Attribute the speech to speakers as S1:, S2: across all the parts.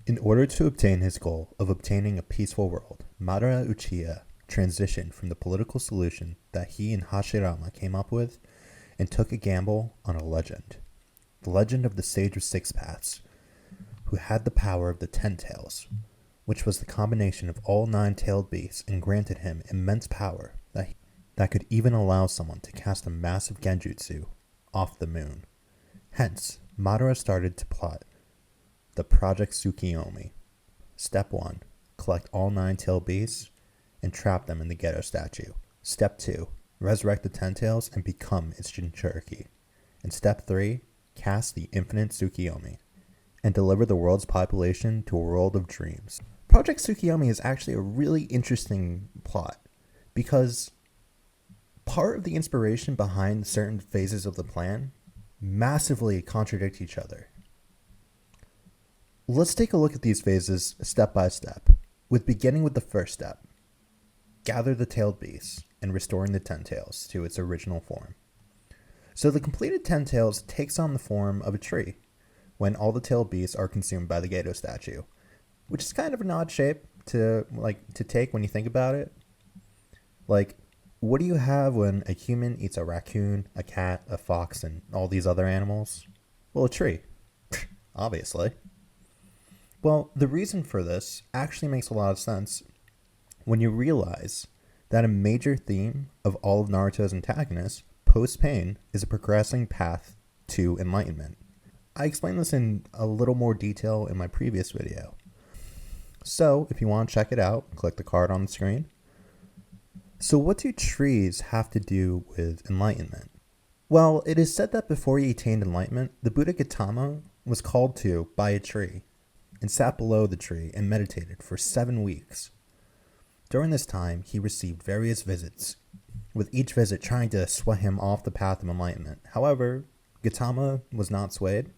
S1: In order to obtain his goal of obtaining a peaceful world, Madara Uchiha transitioned from the political solution that he and Hashirama came up with and took a gamble on a legend. The legend of the Sage of Six Paths, who had the power of the Ten Tails, which was the combination of all nine-tailed beasts and granted him immense power that could even allow someone to cast a massive genjutsu off the moon. Hence, Madara started to plot the Project Tsukuyomi. Step 1. Collect all nine-tailed beasts and trap them in the Geto statue. Step 2. Resurrect the Ten Tails and become its Jinchuriki. And Step 3. Cast the infinite Tsukuyomi and deliver the world's population to a world of dreams. Project Tsukuyomi is actually a really interesting plot because part of the inspiration behind certain phases of the plan massively contradict each other. Let's take a look at these phases step by step, beginning with the first step. Gather the tailed beasts and restoring the Ten Tails to its original form. So the completed Ten Tails takes on the form of a tree when all the tailed beasts are consumed by the Geto statue, which is kind of an odd shape to take when you think about it. Like, what do you have when a human eats a raccoon, a cat, a fox, and all these other animals? Well, a tree. Obviously. Well, the reason for this actually makes a lot of sense when you realize that a major theme of all of Naruto's antagonists, post-pain, is a progressing path to enlightenment. I explained this in a little more detail in my previous video. So, if you want to check it out, click the card on the screen. So what do trees have to do with enlightenment? Well, it is said that before he attained enlightenment, the Buddha Gautama was called to by a tree and sat below the tree and meditated for 7 weeks. During this time, he received various visits, with each visit trying to sway him off the path of enlightenment. However, Gautama was not swayed,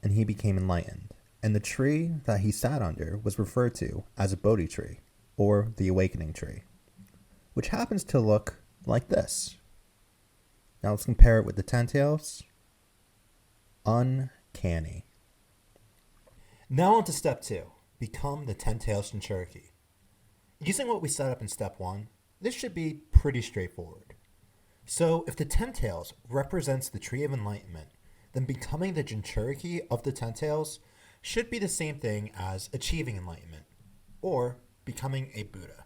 S1: and he became enlightened. And the tree that he sat under was referred to as a Bodhi tree, or the awakening tree, which happens to look like this. Now let's compare it with the Ten Tails. Uncanny. Now on to step 2. Become the Ten Tails Jinchuriki. Using what we set up in step 1, this should be pretty straightforward. So if the Ten Tails represents the Tree of Enlightenment, then becoming the Jinchuriki of the Ten Tails should be the same thing as achieving enlightenment, or becoming a Buddha.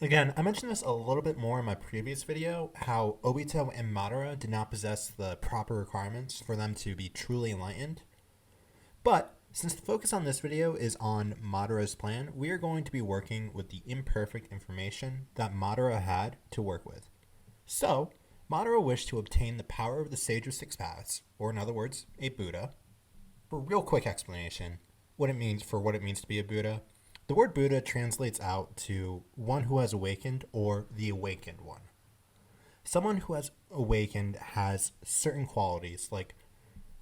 S1: Again, I mentioned this a little bit more in my previous video, how Obito and Madara did not possess the proper requirements for them to be truly enlightened. But since the focus on this video is on Madara's plan, we are going to be working with the imperfect information that Madara had to work with. So, Madara wished to obtain the power of the Sage of Six Paths, or in other words, a Buddha. For a real quick explanation, what it means to be a Buddha. The word Buddha translates out to one who has awakened or the awakened one. Someone who has awakened has certain qualities like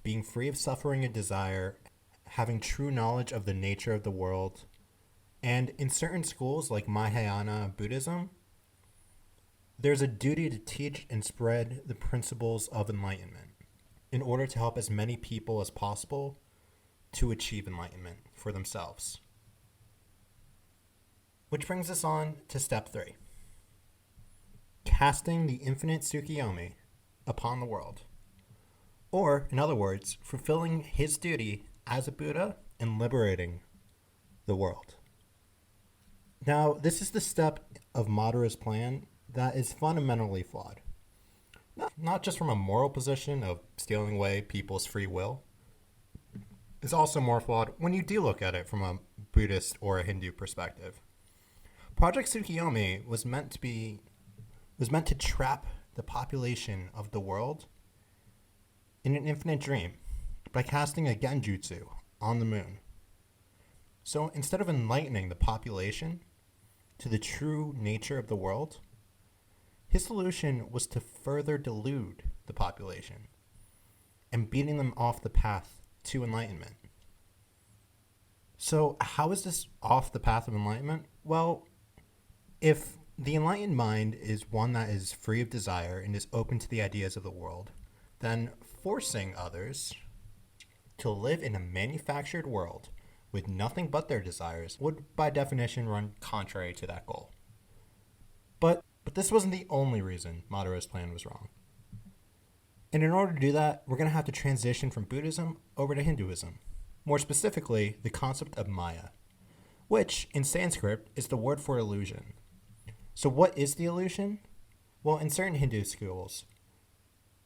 S1: being free of suffering and desire, having true knowledge of the nature of the world, and in certain schools like Mahayana Buddhism, there's a duty to teach and spread the principles of enlightenment in order to help as many people as possible to achieve enlightenment for themselves. Which brings us on to step 3. Casting the infinite Tsukuyomi upon the world. Or, in other words, fulfilling his duty as a Buddha and liberating the world. Now, this is the step of Madara's plan that is fundamentally flawed. Not just from a moral position of stealing away people's free will. It's also more flawed when you do look at it from a Buddhist or a Hindu perspective. Project Tsukuyomi was meant to trap the population of the world in an infinite dream by casting a genjutsu on the moon. So instead of enlightening the population to the true nature of the world, his solution was to further delude the population and beating them off the path to enlightenment. So how is this off the path of enlightenment? Well, if the enlightened mind is one that is free of desire and is open to the ideas of the world, then forcing others to live in a manufactured world
S2: with nothing but their desires would, by definition, run contrary to that goal. But this wasn't the only reason Madara's plan was wrong. And in order to do that, we're going to have to transition from Buddhism over to Hinduism. More specifically, the concept of Maya, which in Sanskrit is the word for illusion. So what is the illusion? Well, in certain Hindu schools,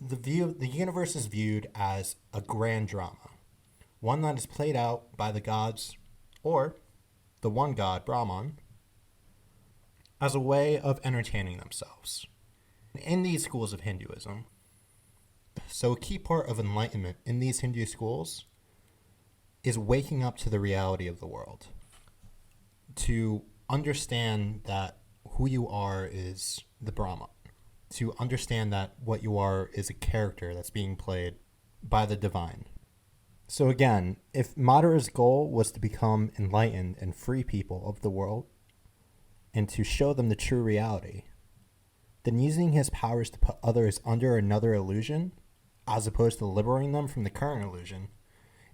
S2: the universe is viewed as a grand drama, one that is played out by the gods, or the one god, Brahman, as a way of entertaining themselves. In these schools of Hinduism, so a key part of enlightenment in these Hindu schools is waking up to the reality of the world, to understand that who you are is the Brahman, to understand that what you are is a character that's being played by the divine. So again, if Madara's goal was to become enlightened and free people of the world and to show them the true reality, then using his powers to put others under another illusion, as opposed to liberating them from the current illusion,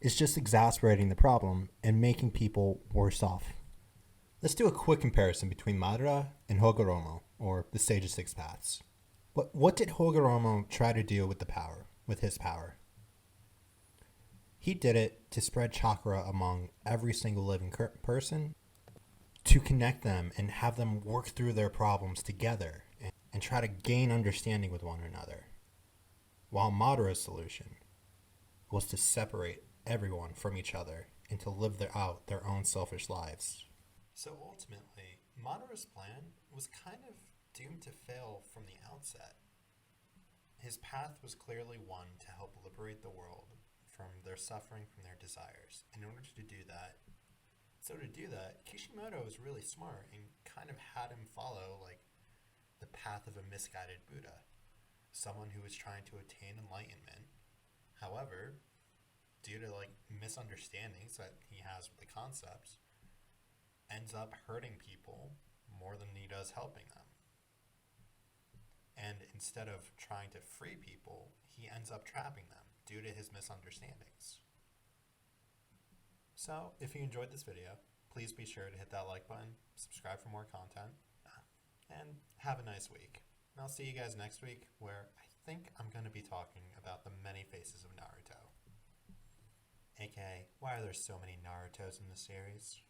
S2: is just exacerbating the problem and making people worse off. Let's do a quick comparison between Madara and Hogoromo, or the Sage of Six Paths. What did Hogoromo try to do with his power? He did it to spread chakra among every single living person, to connect them and have them work through their problems together and try to gain understanding with one another. While Madara's solution was to separate everyone from each other and to live out their own selfish lives. So ultimately, Madara's plan was kind of doomed to fail from the outset. His path was clearly one to help liberate the world from their suffering from their desires. In order to do that, Kishimoto was really smart and kind of had him follow like the path of a misguided Buddha, someone who was trying to attain enlightenment. However, due to like misunderstandings that he has with the concepts, ends up hurting people more than he does helping them. And instead of trying to free people, he ends up trapping them due to his misunderstandings. So, if you enjoyed this video, please be sure to hit that like button, subscribe for more content, and have a nice week. And I'll see you guys next week, where I think I'm going to be talking about the many faces of Naruto. AKA, why are there so many Narutos in the series?